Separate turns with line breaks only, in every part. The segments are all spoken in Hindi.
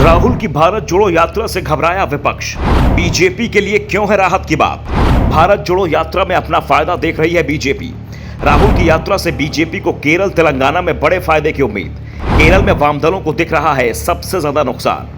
राहुल की भारत जोड़ो यात्रा से घबराया विपक्ष। बीजेपी के लिए क्यों है राहत की बात। भारत जोड़ो यात्रा में अपना फायदा देख रही है बीजेपी। राहुल की यात्रा से बीजेपी को केरल तेलंगाना में बड़े फायदे की उम्मीद। केरल में वाम दलों को दिख रहा है सबसे ज्यादा नुकसान।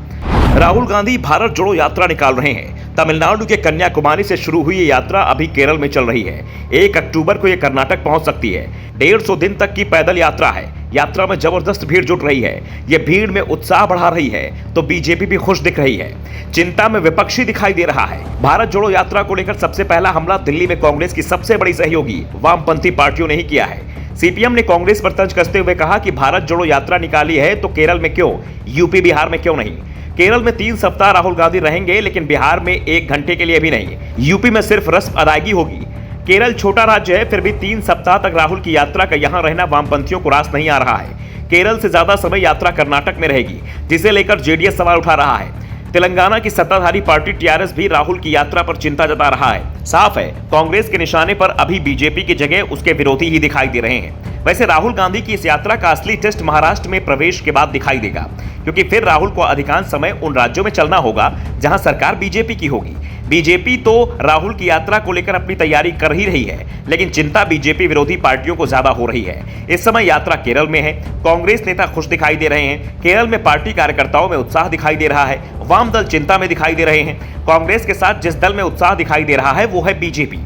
राहुल गांधी भारत जोड़ो यात्रा निकाल रहे हैं। तमिलनाडु के कन्याकुमारी से शुरू हुई ये यात्रा अभी केरल में चल रही है। 1 अक्टूबर को ये कर्नाटक पहुंच सकती है। 150 दिन तक की पैदल यात्रा है। यात्रा में जबरदस्त भीड़ जुट रही है। ये भीड़ में उत्साह बढ़ा रही है तो बीजेपी भी खुश दिख रही है। चिंता में विपक्षी दिखाई दे रहा है। भारत जोड़ो यात्रा को लेकर सबसे पहला हमला दिल्ली में कांग्रेस की सबसे बड़ी सहयोगी वामपंथी पार्टियों ने ही किया है। सीपीएम ने कांग्रेस पर तंज कसते हुए कहा कि भारत जोड़ो यात्रा निकाली है तो केरल में क्यों, यूपी बिहार में क्यों नहीं। केरल में 3 सप्ताह राहुल गांधी रहेंगे, लेकिन बिहार में 1 घंटे के लिए भी नहीं। यूपी में सिर्फ रस्म अदायगी होगी। केरल छोटा राज्य है, फिर भी 3 सप्ताह तक राहुल की यात्रा का यहां रहना वामपंथियों को रास नहीं आ रहा है। केरल से ज्यादा समय यात्रा कर्नाटक में रहेगी, जिसे लेकर जेडीएस सवाल उठा रहा है। तेलंगाना की सत्ताधारी पार्टी टीआरएस भी राहुल की यात्रा पर चिंता जता रहा है। साफ है, कांग्रेस के निशाने पर अभी बीजेपी की जगह उसके विरोधी ही दिखाई दे रहे हैं। वैसे राहुल गांधी की इस यात्रा का असली टेस्ट महाराष्ट्र में प्रवेश के बाद दिखाई देगा, क्योंकि फिर राहुल को अधिकांश समय उन राज्यों में चलना होगा जहां सरकार बीजेपी की होगी। बीजेपी तो राहुल की यात्रा को लेकर अपनी तैयारी कर ही रही है, लेकिन चिंता बीजेपी विरोधी पार्टियों को ज्यादा हो रही है। इस समय यात्रा केरल में है। कांग्रेस नेता खुश दिखाई दे रहे हैं। केरल में पार्टी कार्यकर्ताओं में उत्साह दिखाई दे रहा है। वाम दल चिंता में दिखाई दे रहे हैं। कांग्रेस के साथ जिस दल में उत्साह दिखाई दे रहा है वो है बीजेपी।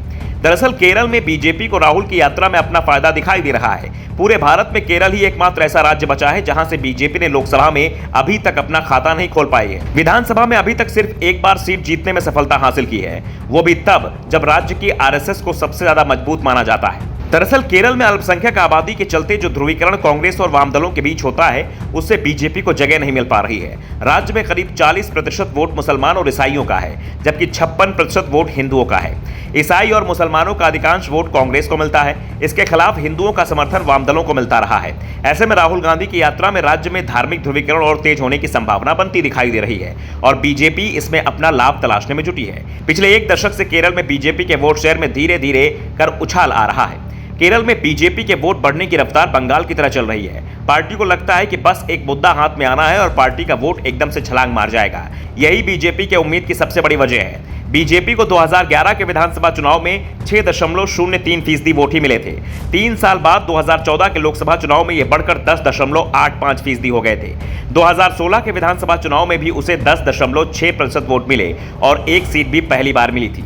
दरअसल केरल में बीजेपी को राहुल की यात्रा में अपना फायदा दिखाई दे रहा है। पूरे भारत में केरल ही एकमात्र ऐसा राज्य बचा है जहां से बीजेपी ने लोकसभा में अभी तक अपना खाता नहीं खोल पाई है। विधानसभा में अभी तक सिर्फ 1 बार सीट जीतने में सफलता हासिल की है, वो भी तब जब राज्य की आरएसएस को सबसे ज्यादा मजबूत माना जाता है। दरअसल केरल में अल्पसंख्यक आबादी के चलते जो ध्रुवीकरण कांग्रेस और वाम दलों के बीच होता है, उससे बीजेपी को जगह नहीं मिल पा रही है। राज्य में करीब 40% वोट मुसलमान और ईसाइयों का है, जबकि 56% वोट हिंदुओं का है। ईसाई और मुसलमानों का अधिकांश वोट कांग्रेस को मिलता है। इसके खिलाफ हिंदुओं का समर्थन वाम दलों को मिलता रहा है। ऐसे में राहुल गांधी की यात्रा में राज्य में धार्मिक ध्रुवीकरण और तेज होने की संभावना बनती दिखाई दे रही है और बीजेपी इसमें अपना लाभ तलाशने में जुटी है। पिछले 1 दशक से केरल में बीजेपी के वोट शेयर में धीरे धीरे कर उछाल आ रहा है। केरल में बीजेपी के वोट बढ़ने की रफ्तार बंगाल की तरह चल रही है। पार्टी को लगता है कि बस एक मुद्दा हाथ में आना है और पार्टी का वोट एकदम से छलांग मार जाएगा। यही बीजेपी के उम्मीद की सबसे बड़ी वजह है। बीजेपी को 2011 के विधानसभा चुनाव में 6.03% वोट ही मिले थे। 3 साल बाद 2014 के लोकसभा चुनाव में यह बढ़कर 10.85% हो गए थे। 2016 के विधानसभा चुनाव में भी उसे 10.6% वोट मिले और 1 सीट भी पहली बार मिली थी।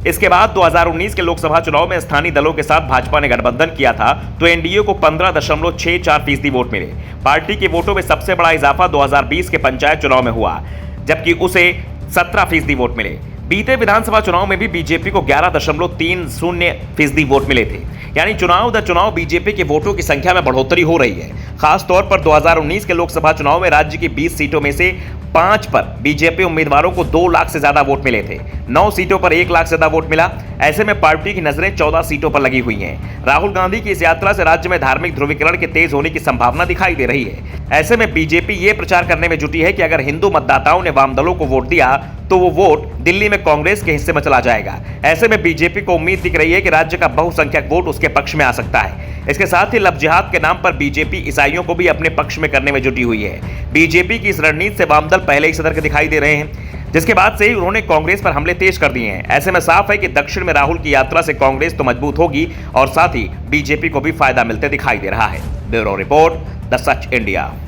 इसके बाद 2019 के लोकसभा चुनाव में स्थानीय दलों के साथ भाजपा ने गठबंधन किया था तो एनडीए को 15.64% वोट मिले। पार्टी के वोटों में सबसे बड़ा इजाफा 2020 के पंचायत चुनाव में हुआ, जबकि उसे 17% वोट मिले। बीते विधानसभा चुनाव में भी बीजेपी को 11.30% वोट मिले थे। यानी चुनाव दर चुनाव बीजेपी के वोटों की संख्या में बढ़ोतरी हो रही है। खास तौर पर 2019 के लोकसभा चुनाव में राज्य की 20 सीटों में से 5 पर बीजेपी उम्मीदवारों को 2 लाख से ज्यादा वोट मिले थे। 9 सीटों पर 1 लाख से ज्यादा वोट मिला। ऐसे में पार्टी की नजरें 14 सीटों पर लगी हुई हैं। राहुल गांधी की इस यात्रा से राज्य में धार्मिक ध्रुवीकरण के तेज होने की संभावना दिखाई दे रही है। ऐसे में बीजेपी ये प्रचार करने में जुटी है कि अगर हिंदू मतदाताओं ने वाम दलों को वोट दिया तो वो वोट दिल्ली में कांग्रेस के हिस्से में चला जाएगा। ऐसे में बीजेपी को उम्मीद दिख रही है कि राज्य का बहुसंख्यक वोट उसके पक्ष में आ सकता है। इसके साथ ही लव जिहाद के नाम पर बीजेपी ईसाइयों को भी अपने पक्ष में करने में जुटी हुई है। बीजेपी की इस रणनीति से वाम दल पहले ही सतर्क दिखाई दे रहे हैं, जिसके बाद से ही उन्होंने कांग्रेस पर हमले तेज कर दिए हैं। ऐसे में साफ है कि दक्षिण में राहुल की यात्रा से कांग्रेस तो मजबूत होगी और साथ ही बीजेपी को भी फायदा मिलते दिखाई दे रहा है। Bureau report, the such India.